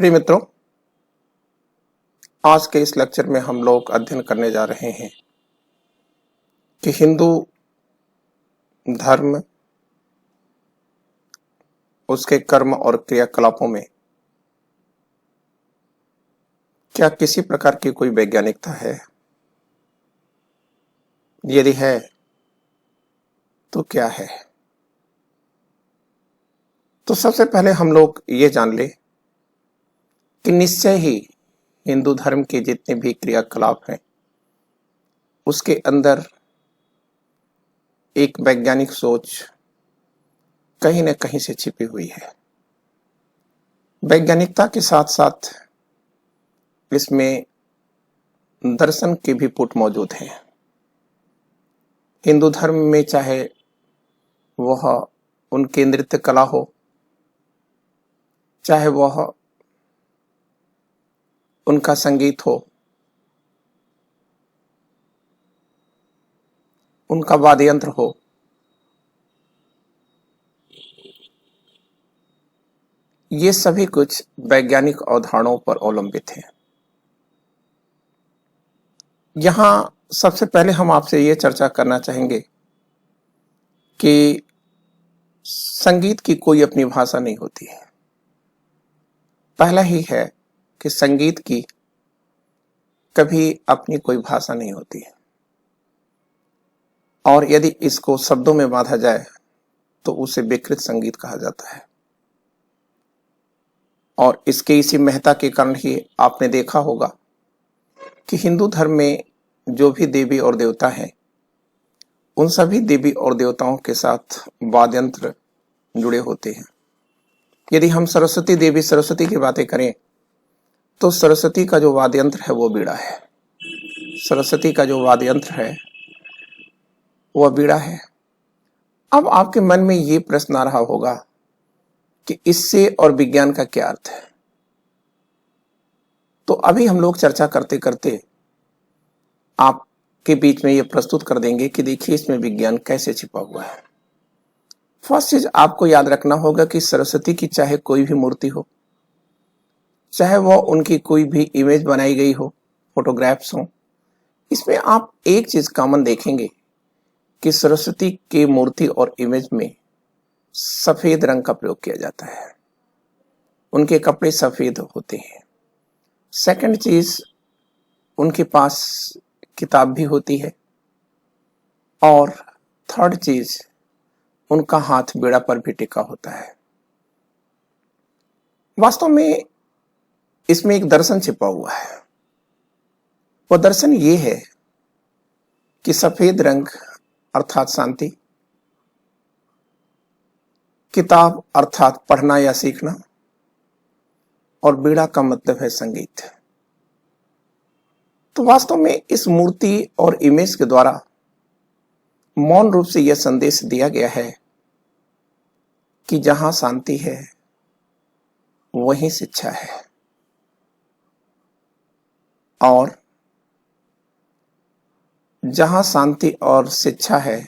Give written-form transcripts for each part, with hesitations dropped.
प्रिय मित्रों, आज के इस लेक्चर में हम लोग अध्ययन करने जा रहे हैं कि हिंदू धर्म, उसके कर्म और क्रियाकलापों में क्या किसी प्रकार की कोई वैज्ञानिकता है? यदि है तो क्या है? तो सबसे पहले हम लोग ये जान ले कि निश्चय ही हिंदू धर्म के जितने भी क्रियाकलाप हैं उसके अंदर एक वैज्ञानिक सोच कहीं न कहीं से छिपी हुई है। वैज्ञानिकता के साथ साथ इसमें दर्शन के भी पुट मौजूद हैं। हिंदू धर्म में चाहे वह उनकी नृत्य कला हो, चाहे वह उनका संगीत हो, उनका वाद्य यंत्र हो, ये सभी कुछ वैज्ञानिक अवधारणाओं पर अवलंबित हैं। यहां सबसे पहले हम आपसे ये चर्चा करना चाहेंगे कि संगीत की कोई अपनी भाषा नहीं होती है। पहला ही है कि संगीत की कभी अपनी कोई भाषा नहीं होती है, और यदि इसको शब्दों में बांधा जाए तो उसे विकृत संगीत कहा जाता है। और इसके इसी महत्ता के कारण ही आपने देखा होगा कि हिंदू धर्म में जो भी देवी और देवता हैं, उन सभी देवी और देवताओं के साथ वाद्य यंत्र जुड़े होते हैं। यदि हम सरस्वती देवी सरस्वती की बातें करें तो सरस्वती का जो वाद्य यंत्र है वो बीड़ा है। सरस्वती का जो वाद्य यंत्र है वह बीड़ा है। अब आपके मन में ये प्रश्न आ रहा होगा कि इससे और विज्ञान का क्या अर्थ है? तो अभी हम लोग चर्चा करते करते आपके बीच में ये प्रस्तुत कर देंगे कि देखिए इसमें विज्ञान कैसे छिपा हुआ है। फर्स्ट चीज आपको याद रखना होगा कि सरस्वती की चाहे कोई भी मूर्ति हो, चाहे वह उनकी कोई भी इमेज बनाई गई हो, फोटोग्राफ्स हो, इसमें आप एक चीज कॉमन देखेंगे कि सरस्वती की मूर्ति और इमेज में सफेद रंग का प्रयोग किया जाता है। उनके कपड़े सफेद होते हैं। सेकंड चीज, उनके पास किताब भी होती है। और थर्ड चीज, उनका हाथ बीड़ा पर भी टिका होता है। वास्तव में इसमें एक दर्शन छिपा हुआ है। वह दर्शन ये है कि सफेद रंग अर्थात शांति, किताब अर्थात पढ़ना या सीखना, और बीड़ा का मतलब है संगीत। तो वास्तव में इस मूर्ति और इमेज के द्वारा मौन रूप से यह संदेश दिया गया है कि जहां शांति है वहीं शिक्षा है, और जहां शांति और शिक्षा है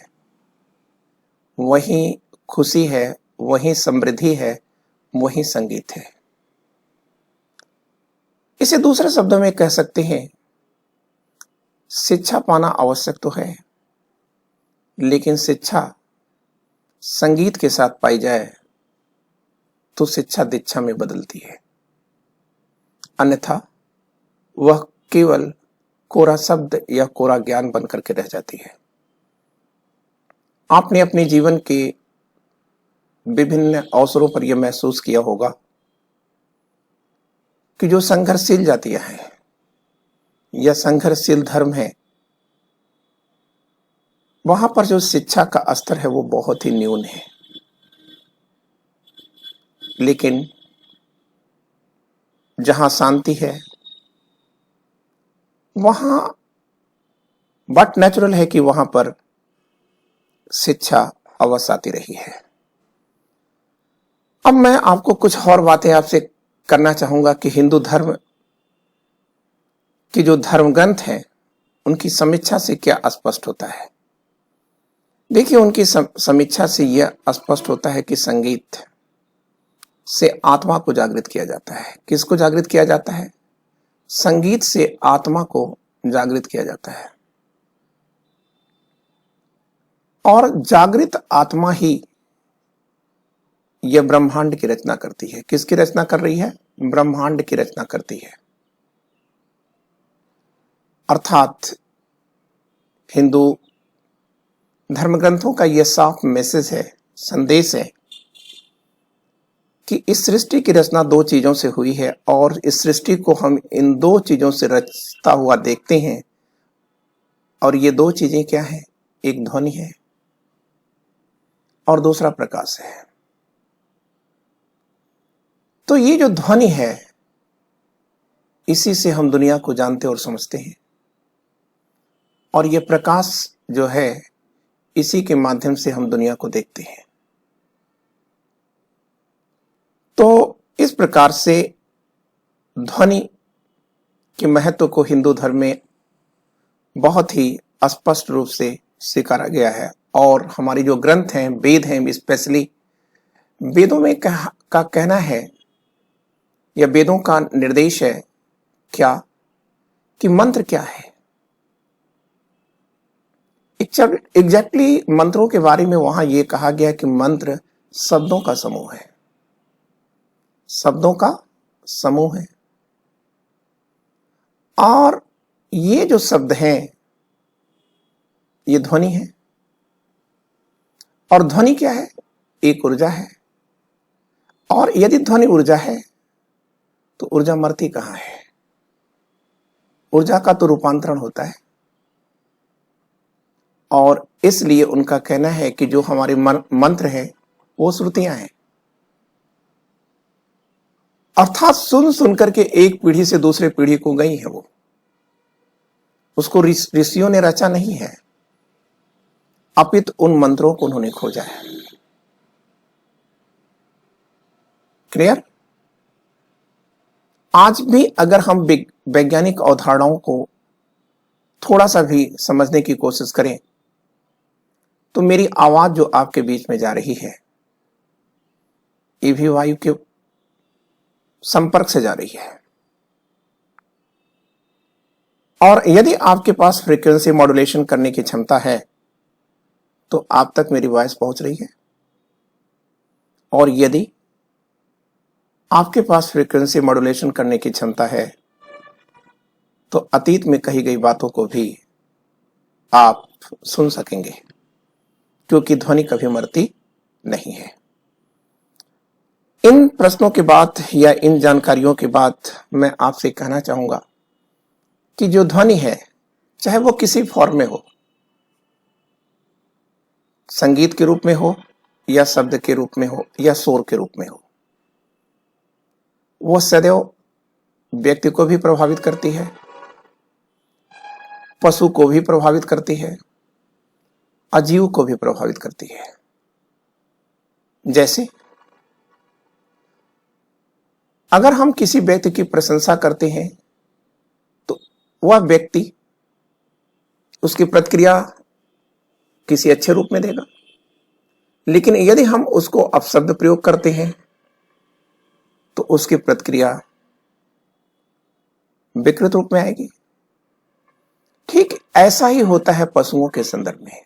वहीं खुशी है, वहीं समृद्धि है, वहीं संगीत है। इसे दूसरे शब्दों में कह सकते हैं, शिक्षा पाना आवश्यक तो है, लेकिन शिक्षा संगीत के साथ पाई जाए तो शिक्षा दीक्षा में बदलती है, अन्यथा वह केवल कोरा शब्द या कोरा ज्ञान बनकर के रह जाती है। आपने अपने जीवन के विभिन्न अवसरों पर यह महसूस किया होगा कि जो संघर्षशील जातियां हैं या संघर्षशील धर्म है, वहां पर जो शिक्षा का स्तर है वो बहुत ही न्यून है। लेकिन जहां शांति है वहां बट नेचुरल है कि वहां पर शिक्षा अवश्य आती रही है। अब मैं आपको कुछ और बातें आपसे करना चाहूंगा कि हिंदू धर्म की जो धर्म ग्रंथ हैं उनकी समीक्षा से क्या स्पष्ट होता है। देखिए, उनकी समीक्षा से यह स्पष्ट होता है कि संगीत से आत्मा को जागृत किया जाता है। किसको जागृत किया जाता है? संगीत से आत्मा को जागृत किया जाता है। और जागृत आत्मा ही यह ब्रह्मांड की रचना करती है। किसकी रचना कर रही है? ब्रह्मांड की रचना करती है। अर्थात हिंदू धर्म ग्रंथों का यह साफ मैसेज है, संदेश है कि इस सृष्टि की रचना दो चीजों से हुई है और इस सृष्टि को हम इन दो चीजों से रचता हुआ देखते हैं। और ये दो चीजें क्या हैं? एक ध्वनि है और दूसरा प्रकाश है। तो ये जो ध्वनि है, इसी से हम दुनिया को जानते और समझते हैं। और ये प्रकाश जो है, इसी के माध्यम से हम दुनिया को देखते हैं। तो इस प्रकार से ध्वनि के महत्व को हिंदू धर्म में बहुत ही स्पष्ट रूप से स्वीकारा गया है। और हमारी जो ग्रंथ हैं, वेद हैं, स्पेशली वेदों में का कहना है या वेदों का निर्देश है क्या कि मंत्र क्या है। एग्जैक्टली मंत्रों के बारे में वहां यह कहा गया कि मंत्र शब्दों का समूह है, शब्दों का समूह है। और ये जो शब्द हैं, ये ध्वनि है। और ध्वनि क्या है? एक ऊर्जा है। और यदि ध्वनि ऊर्जा है तो ऊर्जा मरती कहां है? ऊर्जा का तो रूपांतरण होता है। और इसलिए उनका कहना है कि जो हमारे मंत्र हैं वो श्रुतियां हैं। अर्थात सुन सुन करके एक पीढ़ी से दूसरे पीढ़ी को गई है वो, उसको ऋषियों ने रचा नहीं है, अपितु उन मंत्रों को उन्होंने खोजा है। क्लियर? आज भी अगर हम वैज्ञानिक अवधारणाओं को थोड़ा सा भी समझने की कोशिश करें तो मेरी आवाज जो आपके बीच में जा रही है, ये भी वायु के संपर्क से जा रही है। और यदि आपके पास फ्रीक्वेंसी मॉड्यूलेशन करने की क्षमता है तो आप तक मेरी वॉइस पहुंच रही है। और यदि आपके पास फ्रीक्वेंसी मॉड्यूलेशन करने की क्षमता है तो अतीत में कही गई बातों को भी आप सुन सकेंगे, क्योंकि ध्वनि कभी मरती नहीं है। इन प्रश्नों के बाद या इन जानकारियों के बाद मैं आपसे कहना चाहूंगा कि जो ध्वनि है, चाहे वो किसी फॉर्म में हो, संगीत के रूप में हो या शब्द के रूप में हो या शोर के रूप में हो, वो सदैव व्यक्ति को भी प्रभावित करती है, पशु को भी प्रभावित करती है, अजीव को भी प्रभावित करती है। जैसे अगर हम किसी व्यक्ति की प्रशंसा करते हैं तो वह व्यक्ति उसकी प्रतिक्रिया किसी अच्छे रूप में देगा। लेकिन यदि हम उसको अपशब्द प्रयोग करते हैं तो उसकी प्रतिक्रिया विकृत रूप में आएगी। ठीक ऐसा ही होता है पशुओं के संदर्भ में,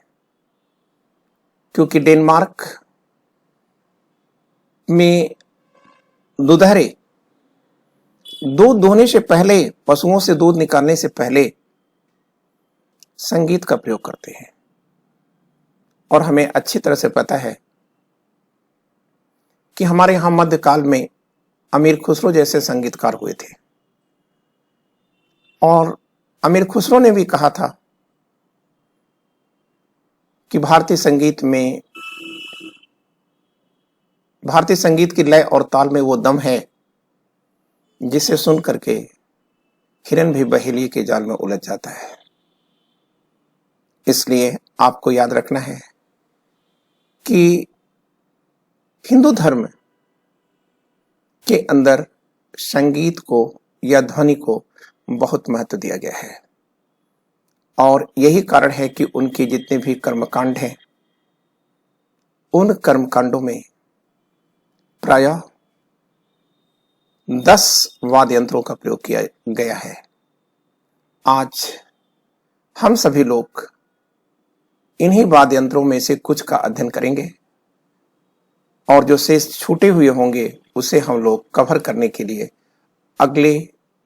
क्योंकि डेनमार्क में दुधहरे दूध दोहने से पहले, पशुओं से दूध निकालने से पहले संगीत का प्रयोग करते हैं। और हमें अच्छी तरह से पता है कि हमारे यहां मध्यकाल में अमीर खुसरो जैसे संगीतकार हुए थे। और अमीर खुसरो ने भी कहा था कि भारतीय संगीत की लय और ताल में वो दम है जिसे सुन करके हिरन भी बहेलिए के जाल में उलझ जाता है। इसलिए आपको याद रखना है कि हिंदू धर्म के अंदर संगीत को या ध्वनि को बहुत महत्व दिया गया है। और यही कारण है कि उनके जितने भी कर्मकांड हैं, उन कर्मकांडों में प्रायः 10 वाद्य यंत्रों का प्रयोग किया गया है। आज हम सभी लोग इन्हीं वाद्य यंत्रों में से कुछ का अध्ययन करेंगे और जो शेष छूटे हुए होंगे उसे हम लोग कवर करने के लिए अगले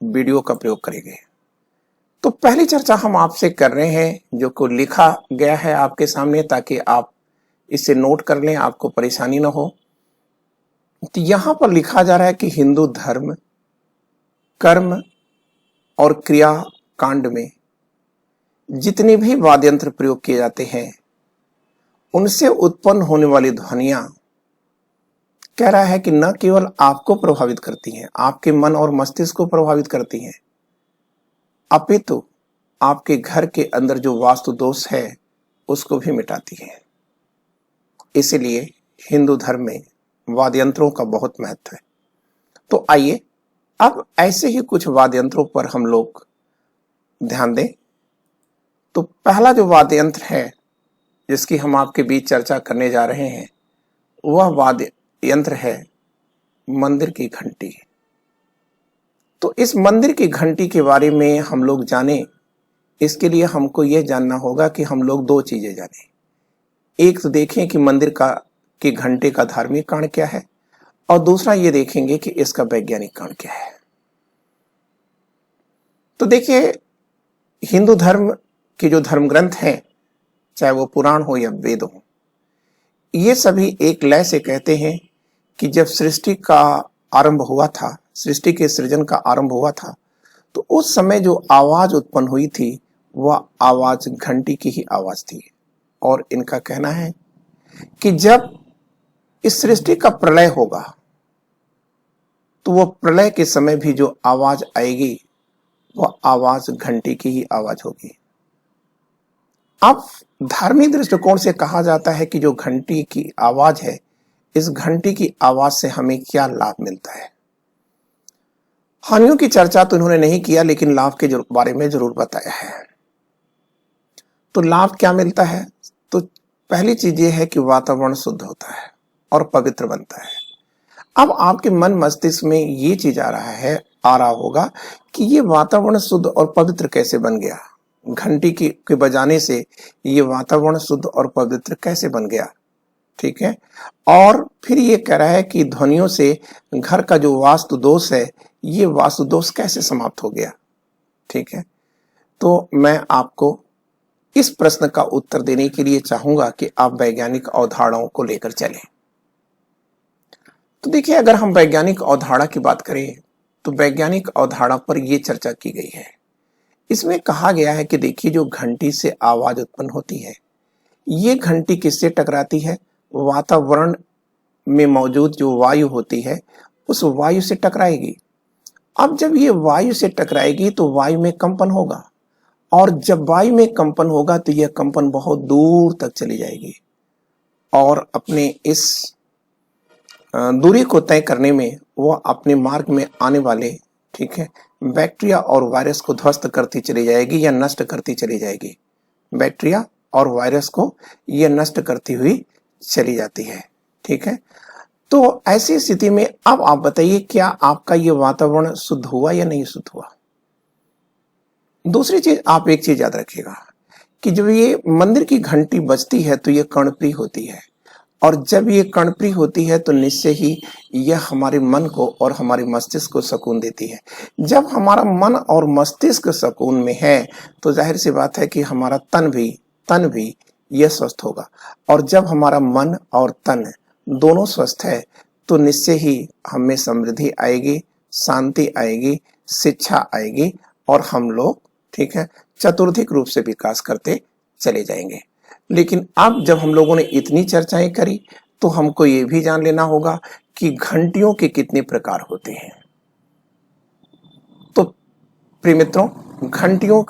वीडियो का प्रयोग करेंगे। तो पहली चर्चा हम आपसे कर रहे हैं जो को लिखा गया है आपके सामने, ताकि आप इसे नोट कर लें, आपको परेशानी ना हो। तो यहां पर लिखा जा रहा है कि हिंदू धर्म कर्म और क्रिया कांड में जितने भी वाद्य यंत्र प्रयोग किए जाते हैं उनसे उत्पन्न होने वाली ध्वनियां कह रहा है कि न केवल आपको प्रभावित करती हैं, आपके मन और मस्तिष्क को प्रभावित करती हैं, अपितु आपके घर के अंदर जो वास्तु दोष है उसको भी मिटाती हैं। इसलिए हिंदू धर्म में वाद्य यंत्रों का बहुत महत्व है। तो आइए अब ऐसे ही कुछ वाद्य यंत्रों पर हम लोग ध्यान दें। तो पहला जो वाद्य यंत्र है जिसकी हम आपके बीच चर्चा करने जा रहे हैं वह वाद्य यंत्र है मंदिर की घंटी। तो इस मंदिर की घंटी के बारे में हम लोग जाने, इसके लिए हमको यह जानना होगा कि हम लोग दो चीजें जानें। एक तो देखें कि मंदिर की घंटे का धार्मिक कारण क्या है, और दूसरा ये देखेंगे कि इसका वैज्ञानिक कारण क्या है। तो देखिए, हिंदू धर्म के जो धर्म ग्रंथ हैं, चाहे वो पुराण हो या वेद हो, ये सभी एक लय से कहते हैं कि जब सृष्टि का आरंभ हुआ था, सृष्टि के सृजन का आरंभ हुआ था, तो उस समय जो आवाज उत्पन्न हुई थी वह आवाज घंटी की ही आवाज थी। और इनका कहना है कि जब इस सृष्टि का प्रलय होगा तो वह प्रलय के समय भी जो आवाज आएगी वह आवाज घंटी की ही आवाज होगी। अब धार्मिक दृष्टिकोण से कहा जाता है कि जो घंटी की आवाज है, इस घंटी की आवाज से हमें क्या लाभ मिलता है। हानियों की चर्चा तो इन्होंने नहीं किया, लेकिन लाभ के बारे में जरूर बताया है। तो लाभ क्या मिलता है? तो पहली चीज ये है कि वातावरण शुद्ध होता है और पवित्र बनता है। अब आपके मन मस्तिष्क में ये चीज आ रहा होगा कि ये वातावरण शुद्ध और पवित्र कैसे बन गया, घंटी के बजाने से ये वातावरण शुद्ध और पवित्र कैसे बन गया। ठीक है। और फिर ये कह रहा है कि ध्वनियों से घर का जो वास्तु दोष है, ये वास्तु दोष कैसे समाप्त हो गया। ठीक है। तो मैं आपको इस प्रश्न का उत्तर देने के लिए चाहूंगा कि आप वैज्ञानिक अवधारणाओं को लेकर चलें। तो देखिए, अगर हम वैज्ञानिक अवधारणा की बात करें तो वैज्ञानिक अवधारणा पर यह चर्चा की गई है। इसमें कहा गया है कि देखिए, जो घंटी से आवाज उत्पन्न होती है, ये घंटी किससे टकराती है? वातावरण में मौजूद जो वायु होती है उस वायु से टकराएगी। अब जब ये वायु से टकराएगी तो वायु में कंपन होगा, और जब वायु में कंपन होगा तो यह कंपन बहुत दूर तक चली जाएगी, और अपने इस दूरी को तय करने में वह अपने मार्ग में आने वाले, ठीक है, बैक्टीरिया और वायरस को ध्वस्त करती चली जाएगी या नष्ट करती चली जाएगी। बैक्टीरिया और वायरस को यह नष्ट करती हुई चली जाती है। ठीक है। तो ऐसी स्थिति में अब आप बताइए, क्या आपका यह वातावरण शुद्ध हुआ या नहीं शुद्ध हुआ? दूसरी चीज, आप एक चीज याद रखिएगा कि जब ये मंदिर की घंटी बजती है तो ये कर्णप्रिय होती है, और जब ये कर्णप्रिय होती है तो निश्चय ही यह हमारे मन को और हमारे मस्तिष्क को सुकून देती है। जब हमारा मन और मस्तिष्क सुकून में है तो जाहिर सी बात है कि हमारा तन भी यह स्वस्थ होगा, और जब हमारा मन और तन दोनों स्वस्थ है तो निश्चय ही हमें समृद्धि आएगी, शांति आएगी, शिक्षा आएगी, और हम लोग, ठीक है, चतुर्थिक रूप से विकास करते चले जाएंगे। लेकिन अब जब हम लोगों ने इतनी चर्चाएं करी तो हमको ये भी जान लेना होगा कि घंटियों के कितने प्रकार होते हैं। तो प्रिय मित्रों, घंटियों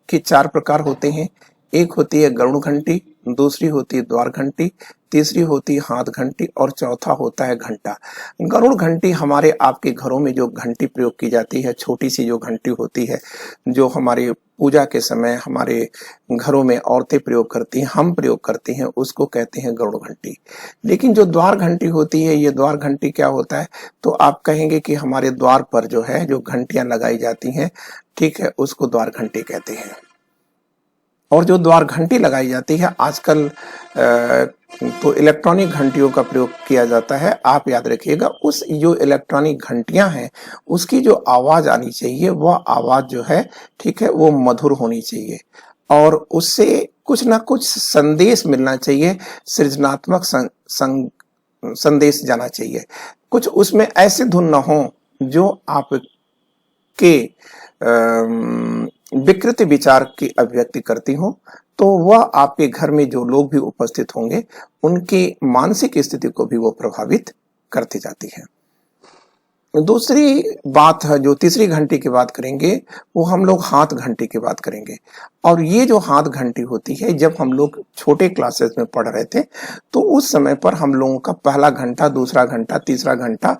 के 4 प्रकार होते हैं। एक होती है गरुड़ घंटी, दूसरी होती है द्वार घंटी, तीसरी होती है हाथ घंटी, और चौथा होता है घंटा। गरुड़ घंटी हमारे आपके घरों में जो घंटी प्रयोग की जाती है, छोटी सी जो घंटी होती है, जो हमारे पूजा के समय हमारे घरों में औरतें प्रयोग करती हैं, हम प्रयोग करते हैं, उसको कहते हैं गरुड़ घंटी। लेकिन जो द्वार घंटी होती है, ये द्वार घंटी क्या होता है, तो आप कहेंगे कि हमारे द्वार पर जो है जो घंटियां लगाई जाती हैं, ठीक है, उसको द्वार घंटी कहते हैं। और जो द्वार घंटी लगाई जाती है आजकल तो इलेक्ट्रॉनिक घंटियों का प्रयोग किया जाता है। आप याद रखिएगा, उस जो इलेक्ट्रॉनिक घंटियां हैं उसकी जो आवाज आनी चाहिए वह आवाज जो है, ठीक है, वो मधुर होनी चाहिए और उससे कुछ ना कुछ संदेश मिलना चाहिए, सृजनात्मक संदेश जाना चाहिए। कुछ उसमें ऐसे धुन न हो जो आपके विकृत विचार की अभिव्यक्ति करती हो, तो वह आपके घर में जो लोग भी उपस्थित होंगे उनकी मानसिक स्थिति को भी वो प्रभावित करती जाती है। दूसरी बात है, जो तीसरी घंटी की बात करेंगे, वो हम लोग हाथ घंटी की बात करेंगे। और ये जो हाथ घंटी होती है, जब हम लोग छोटे क्लासेस में पढ़ रहे थे तो उस समय पर हम लोगों का पहला घंटा, दूसरा घंटा, तीसरा घंटा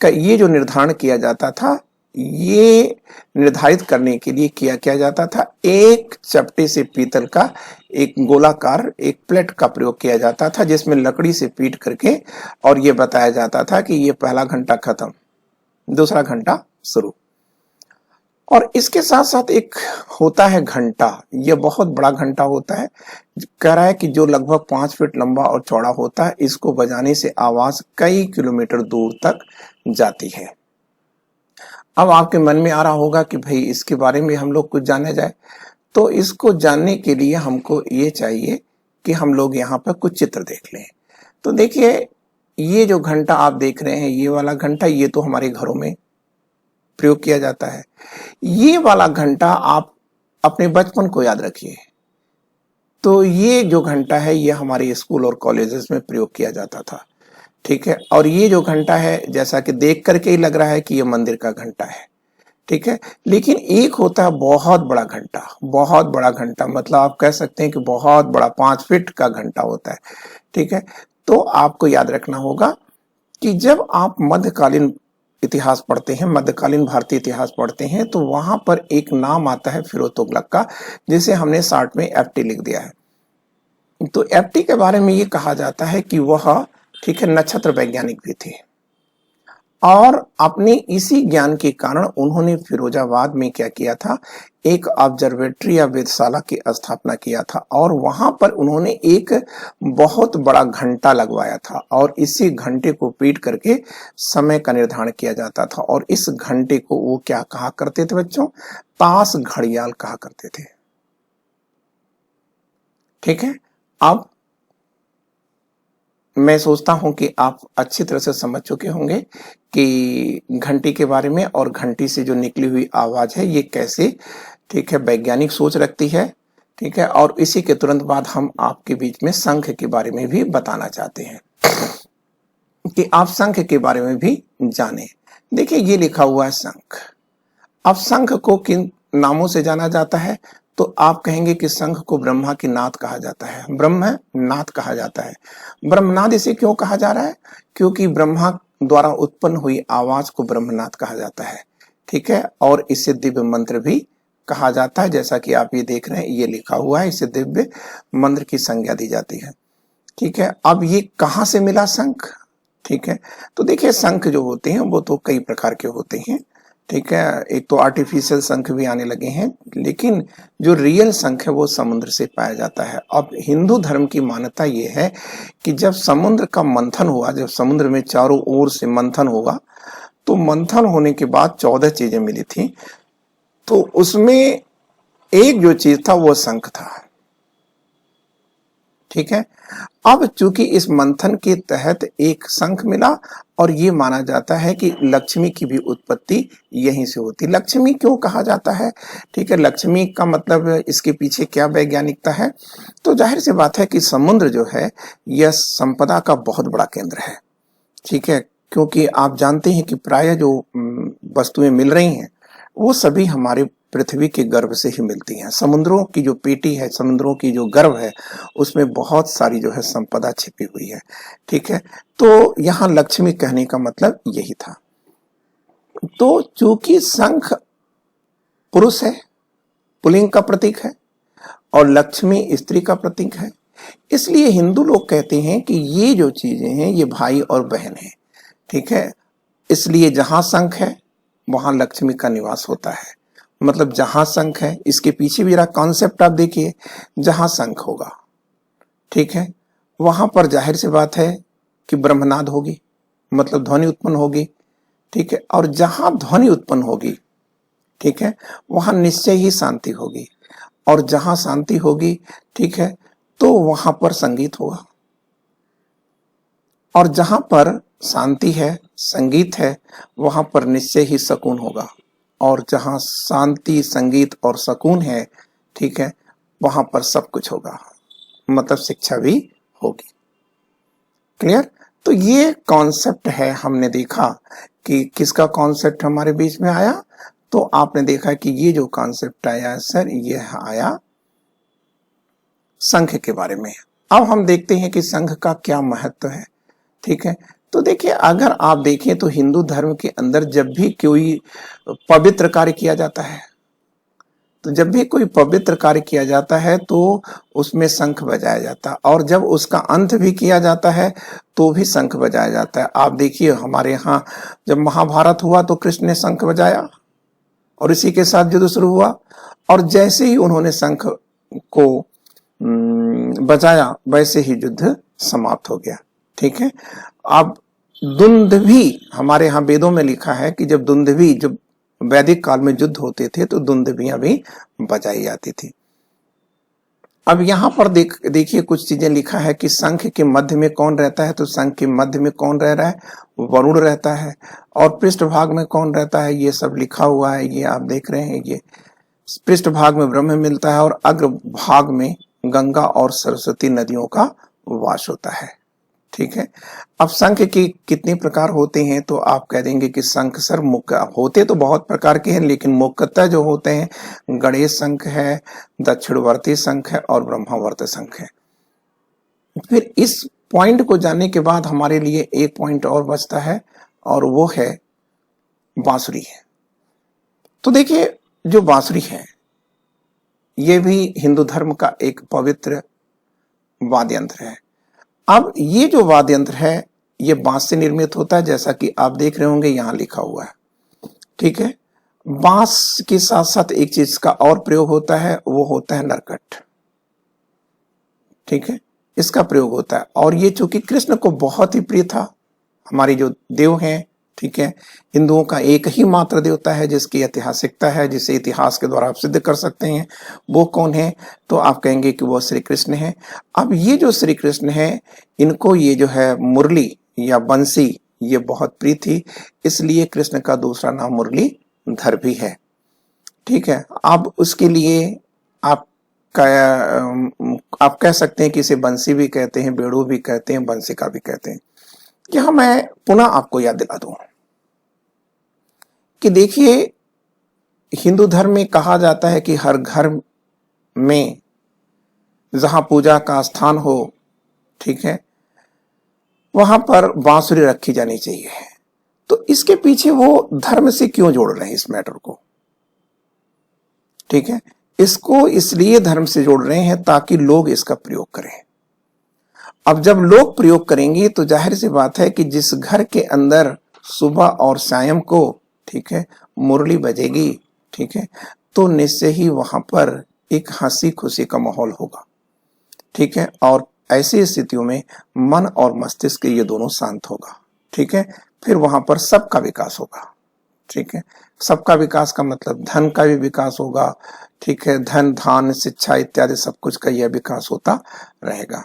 का ये जो निर्धारण किया जाता था, ये निर्धारित करने के लिए किया जाता था, एक चपटे से पीतल का एक गोलाकार एक प्लेट का प्रयोग किया जाता था, जिसमें लकड़ी से पीट करके और ये बताया जाता था कि ये पहला घंटा खत्म, दूसरा घंटा शुरू। और इसके साथ साथ एक होता है घंटा, यह बहुत बड़ा घंटा होता है, कह रहा है कि जो लगभग 5 फीट लंबा और चौड़ा होता है। इसको बजाने से आवाज कई किलोमीटर दूर तक जाती है। अब आपके मन में आ रहा होगा कि भाई इसके बारे में हम लोग कुछ जाने जाए, तो इसको जानने के लिए हमको ये चाहिए कि हम लोग यहाँ पर कुछ चित्र देख लें। तो देखिए, ये जो घंटा आप देख रहे हैं, ये वाला घंटा, ये तो हमारे घरों में प्रयोग किया जाता है। ये वाला घंटा आप अपने बचपन को याद रखिए, तो ये जो घंटा है ये हमारे स्कूल और कॉलेजेस में प्रयोग किया जाता था, ठीक है। और ये जो घंटा है, जैसा कि देख करके ही लग रहा है कि ये मंदिर का घंटा है, ठीक है। लेकिन एक होता है बहुत बड़ा घंटा, बहुत बड़ा घंटा, मतलब आप कह सकते हैं कि बहुत बड़ा 5 फीट का घंटा होता है, ठीक है। तो आपको याद रखना होगा कि जब आप मध्यकालीन इतिहास पढ़ते हैं, मध्यकालीन भारतीय इतिहास पढ़ते हैं, तो वहां पर एक नाम आता है फिरोज तुगलक का, जिसे हमने शार्ट में एफटी लिख दिया है। तो एफटी के बारे में ये कहा जाता है कि वह, ठीक है, नक्षत्र वैज्ञानिक भी थे और अपने इसी ज्ञान के कारण उन्होंने फिरोजाबाद में क्या किया था, एक ऑब्जर्वेटरी या वेधशाला की स्थापना किया था और वहां पर उन्होंने एक बहुत बड़ा घंटा लगवाया था और इसी घंटे को पीट करके समय का निर्धारण किया जाता था। और इस घंटे को वो क्या कहा करते थे बच्चों, ताश घड़ियाल कहा करते थे, ठीक है। अब मैं सोचता हूं कि आप अच्छी तरह से समझ चुके होंगे कि घंटी के बारे में और घंटी से जो निकली हुई आवाज है ये कैसे, ठीक है, वैज्ञानिक सोच रखती है, ठीक है। और इसी के तुरंत बाद हम आपके बीच में शंख के बारे में भी बताना चाहते हैं कि आप शंख के बारे में भी जानें। देखिए, ये लिखा हुआ है शंख। अब शंख को किन नामों से जाना जाता है, तो आप कहेंगे कि शंख को ब्रह्मा की नाद कहा जाता है, ब्रह्म नाद कहा जाता है। ब्रह्मनाद इसे क्यों कहा जा रहा है, क्योंकि ब्रह्मा द्वारा उत्पन्न हुई आवाज को ब्रह्मनाद कहा जाता है, ठीक है। और इसे दिव्य मंत्र भी कहा जाता है, जैसा कि आप ये देख रहे हैं, ये लिखा हुआ है, इसे दिव्य मंत्र की संज्ञा दी जाती है, ठीक है। अब ये कहां से मिला शंख, ठीक है। तो देखिए, शंख जो होते हैं वो तो कई प्रकार के होते हैं, ठीक है। एक तो आर्टिफिशियल शंख भी आने लगे हैं, लेकिन जो रियल शंख है वो समुद्र से पाया जाता है। अब हिंदू धर्म की मान्यता ये है कि जब समुद्र का मंथन हुआ, जब समुद्र में चारों ओर से मंथन हुआ, तो मंथन होने के बाद 14 चीजें मिली थी, तो उसमें एक जो चीज था वो शंख था, ठीक है। अब चूंकि इस मंथन के तहत एक शंख मिला और ये माना जाता है कि लक्ष्मी की भी उत्पत्ति यहीं से होती। लक्ष्मी क्यों कहा जाता है, ठीक है, लक्ष्मी का मतलब इसके पीछे क्या वैज्ञानिकता है, तो जाहिर सी बात है कि समुद्र जो है यह संपदा का बहुत बड़ा केंद्र है, ठीक है। क्योंकि आप जानते हैं कि प्राय जो वस्तुएं मिल रही हैं वो सभी हमारे पृथ्वी के गर्भ से ही मिलती हैं। समुद्रों की जो पेटी है, समुद्रों की जो गर्भ है, उसमें बहुत सारी जो है संपदा छिपी हुई है, ठीक है। तो यहाँ लक्ष्मी कहने का मतलब यही था। तो चूंकि शंख पुरुष है पुल्लिंग का प्रतीक है और लक्ष्मी स्त्री का प्रतीक है। इसलिए हिंदू लोग कहते हैं कि ये जो चीजें हैं ये भाई और बहन है, ठीक है। इसलिए जहां शंख है वहां लक्ष्मी का निवास होता है। मतलब जहां शंख है, इसके पीछे भी कॉन्सेप्ट आप देखिए, जहां शंख होगा, ठीक है, वहां पर जाहिर सी बात है कि ब्रह्मनाद होगी, मतलब ध्वनि उत्पन्न होगी, ठीक है। और जहां ध्वनि उत्पन्न होगी, ठीक है, वहां निश्चय ही शांति होगी, और जहां शांति होगी, ठीक है, तो वहां पर संगीत होगा। और जहां पर शांति है, संगीत है, वहां पर निश्चय ही सुकून होगा। और जहां शांति, संगीत और सुकून है, ठीक है, वहां पर सब कुछ होगा, मतलब शिक्षा भी होगी। क्लियर? तो ये कॉन्सेप्ट है, हमने देखा कि किसका कॉन्सेप्ट हमारे बीच में आया। तो आपने देखा कि ये जो कॉन्सेप्ट आया सर, ये आया संघ के बारे में। अब हम देखते हैं कि संघ का क्या महत्व है, ठीक है। तो देखिए, अगर आप देखें तो हिंदू धर्म के अंदर जब भी कोई पवित्र कार्य किया जाता है, तो जब भी कोई पवित्र कार्य किया जाता है तो उसमें शंख बजाया जाता है, और जब उसका अंत भी किया जाता है तो भी शंख बजाया जाता है। आप देखिए, हमारे यहाँ जब महाभारत हुआ तो कृष्ण ने शंख बजाया और इसी के साथ युद्ध शुरू हुआ, और जैसे ही उन्होंने शंख को बजाया वैसे ही युद्ध समाप्त हो गया, ठीक है। अब दुंदुभी, हमारे यहाँ वेदों में लिखा है कि जब दुंदुभी, जब वैदिक काल में युद्ध होते थे तो दुंदुभियां भी बजाई जाती थी। अब यहाँ पर देखिए कुछ चीजें लिखा है कि शंख के मध्य में कौन रहता है, तो शंख के मध्य में कौन रह रहा है, वरुण रहता है। और पृष्ठभाग में कौन रहता है, ये सब लिखा हुआ है, ये आप देख रहे हैं। ये पृष्ठभाग में ब्रह्म मिलता है और अग्र भाग में गंगा और सरस्वती नदियों का वास होता है, ठीक है। अब शंख के कितने प्रकार होते हैं, तो आप कह देंगे कि शंख सर मुख्य होते तो बहुत प्रकार के हैं, लेकिन मुख्यतः जो होते हैं गणेश शंख है, दक्षिणवर्ती शंख है और ब्रह्मावर्त शंख है। फिर इस पॉइंट को जानने के बाद हमारे लिए एक पॉइंट और बचता है, और वो है बांसुरी है। तो देखिए, जो बांसुरी है ये भी हिंदू धर्म का एक पवित्र वाद्य यंत्र है। अब ये जो वाद्य यंत्र है ये बांस से निर्मित होता है, जैसा कि आप देख रहे होंगे यहां लिखा हुआ है, ठीक है। बांस के साथ साथ एक चीज का और प्रयोग होता है, वो होता है नरकट, ठीक है, इसका प्रयोग होता है। और ये चूंकि कृष्ण को बहुत ही प्रिय था, हमारी जो देव हैं, ठीक है, हिंदुओं का एक ही मात्र देवता है जिसकी ऐतिहासिकता है, जिसे इतिहास के द्वारा आप सिद्ध कर सकते हैं, वो कौन है, तो आप कहेंगे कि वो श्री कृष्ण है। अब ये जो श्री कृष्ण है, इनको ये जो है मुरली या बंसी ये बहुत प्रिय थी, इसलिए कृष्ण का दूसरा नाम मुरलीधर भी है, ठीक है। अब उसके लिए आप कह सकते हैं कि इसे बंसी भी कहते हैं, बेड़ू भी कहते हैं, बंसिका भी कहते हैं। यहां मैं पुनः आपको याद दिला दूं कि देखिए, हिंदू धर्म में कहा जाता है कि हर घर में जहां पूजा का स्थान हो, ठीक है, वहां पर बांसुरी रखी जानी चाहिए। तो इसके पीछे वो धर्म से क्यों जोड़ रहे हैं इस मैटर को, ठीक है। इसको इसलिए धर्म से जोड़ रहे हैं ताकि लोग इसका प्रयोग करें। अब जब लोग प्रयोग करेंगे तो जाहिर सी बात है कि जिस घर के अंदर सुबह और शाम को, ठीक है, मुरली बजेगी, ठीक है, तो निश्चय ही वहां पर एक हंसी खुशी का माहौल होगा, ठीक है। और ऐसी स्थितियों में मन और मस्तिष्क ये दोनों शांत होगा, ठीक है। फिर वहां पर सबका विकास होगा, ठीक है। सबका विकास का मतलब धन का भी विकास होगा, ठीक है। धन, धान, शिक्षा इत्यादि सब कुछ का यह विकास होता रहेगा,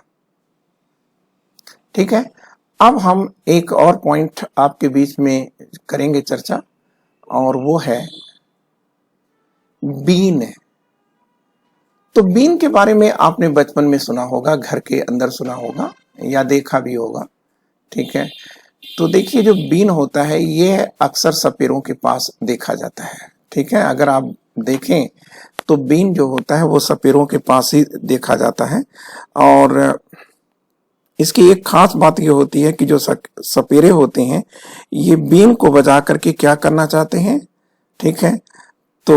ठीक है। अब हम एक और पॉइंट आपके बीच में करेंगे चर्चा, और वो है बीन। तो बीन के बारे में आपने बचपन में सुना होगा, घर के अंदर सुना होगा या देखा भी होगा, ठीक है। तो देखिए, जो बीन होता है ये अक्सर सपेरों के पास देखा जाता है, ठीक है। अगर आप देखें तो बीन जो होता है वो सपेरों के पास ही देखा जाता है। और इसकी एक खास बात ये होती है कि जो सपेरे होते हैं ये बीन को बजा करके क्या करना चाहते हैं, ठीक है, तो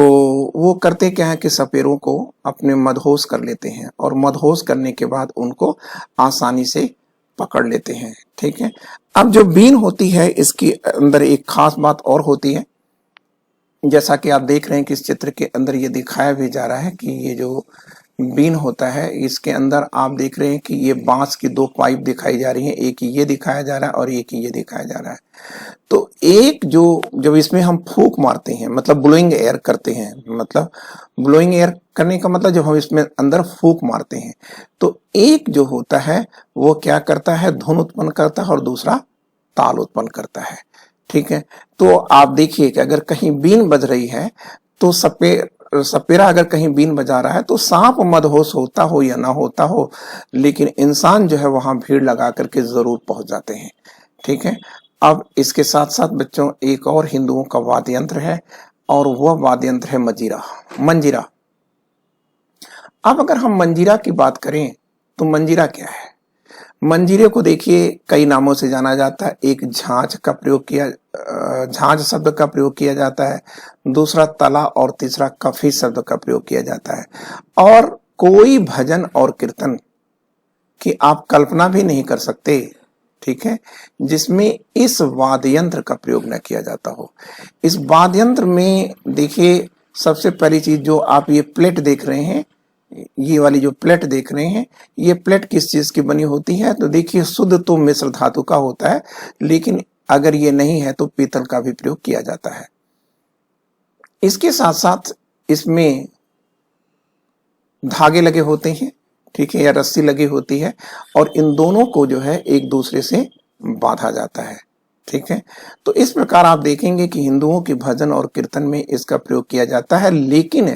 वो करते क्या है कि सपेरों को अपने मदहोश कर लेते हैं और मदहोश करने के बाद उनको आसानी से पकड़ लेते हैं। ठीक है, अब जो बीन होती है इसके अंदर एक खास बात और होती है, जैसा कि आप देख रहे हैं कि इस चित्र के अंदर ये दिखाया भी जा रहा है कि ये जो बीन होता है इसके अंदर आप देख रहे हैं कि ये बांस की दो पाइप दिखाई जा रही हैं, एक ये दिखाया जा रहा है और एक ये दिखाया जा रहा है। तो एक जो जब इसमें हम फूंक मारते हैं मतलब ब्लोइंग एयर करते हैं, मतलब ब्लोइंग एयर करने का मतलब जब हम इसमें अंदर फूंक मारते हैं तो एक जो होता है वो क्या करता है, धुन उत्पन्न करता है और दूसरा ताल उत्पन्न करता है। ठीक है, तो आप देखिए कि अगर कहीं बीन बज रही है तो सपेरा अगर कहीं बीन बजा रहा है तो सांप मदहोश होता हो या ना होता हो, लेकिन इंसान जो है वहां भीड़ लगा करके जरूर पहुंच जाते हैं। ठीक है, अब इसके साथ साथ बच्चों एक और हिंदुओं का वाद्य यंत्र है और वह वाद्य यंत्र है मंजीरा। अब अगर हम मंजीरा की बात करें तो मंजीरा क्या है? मंजीरे को देखिए कई नामों से जाना जाता है। एक झांझ शब्द का प्रयोग किया जाता है, दूसरा तला और तीसरा कफी शब्द का प्रयोग किया जाता है। और कोई भजन और कीर्तन की आप कल्पना भी नहीं कर सकते, ठीक है, जिसमें इस वाद्य यंत्र का प्रयोग न किया जाता हो। इस वाद्य यंत्र में देखिए सबसे पहली चीज जो आप ये प्लेट देख रहे हैं, ये वाली जो प्लेट देख रहे हैं, ये प्लेट किस चीज की बनी होती है? तो देखिए शुद्ध तो मिश्र धातु का होता है, लेकिन अगर ये नहीं है तो पीतल का भी प्रयोग किया जाता है। इसके साथ साथ इसमें धागे लगे होते हैं, ठीक है, या रस्सी लगी होती है और इन दोनों को जो है एक दूसरे से बांधा जाता है। ठीक है, तो इस प्रकार आप देखेंगे कि हिंदुओं के भजन और कीर्तन में इसका प्रयोग किया जाता है। लेकिन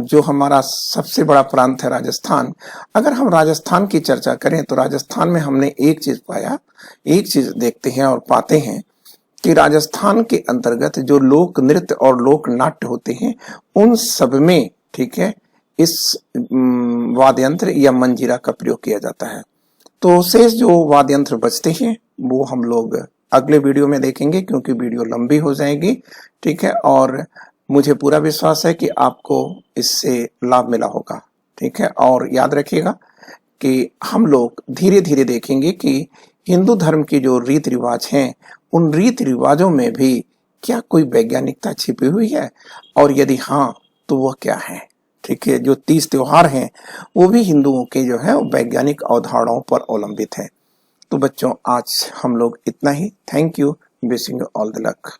जो हमारा सबसे बड़ा प्रांत है राजस्थान, अगर हम राजस्थान की चर्चा करें तो राजस्थान में हमने एक चीज देखते हैं और पाते हैं कि राजस्थान के अंतर्गत जो लोक नृत्य और लोक नाट्य होते हैं उन सब में, ठीक है, इस वाद्य यंत्र या मंजीरा का प्रयोग किया जाता है। तो शेष जो वाद्य यंत्र बचते हैं वो हम लोग अगले वीडियो में देखेंगे, क्योंकि वीडियो लंबी हो जाएगी। ठीक है, और मुझे पूरा विश्वास है कि आपको इससे लाभ मिला होगा। ठीक है, और याद रखिएगा कि हम लोग धीरे धीरे देखेंगे कि हिंदू धर्म की जो रीति रिवाज हैं उन रीति रिवाजों में भी क्या कोई वैज्ञानिकता छिपी हुई है, और यदि हाँ तो वह क्या है। ठीक है, जो 30 त्योहार हैं वो भी हिंदुओं के जो है वैज्ञानिक अवधारणाओं पर अवलंबित है। तो बच्चों आज हम लोग इतना ही। Thank you, wishing you all the luck.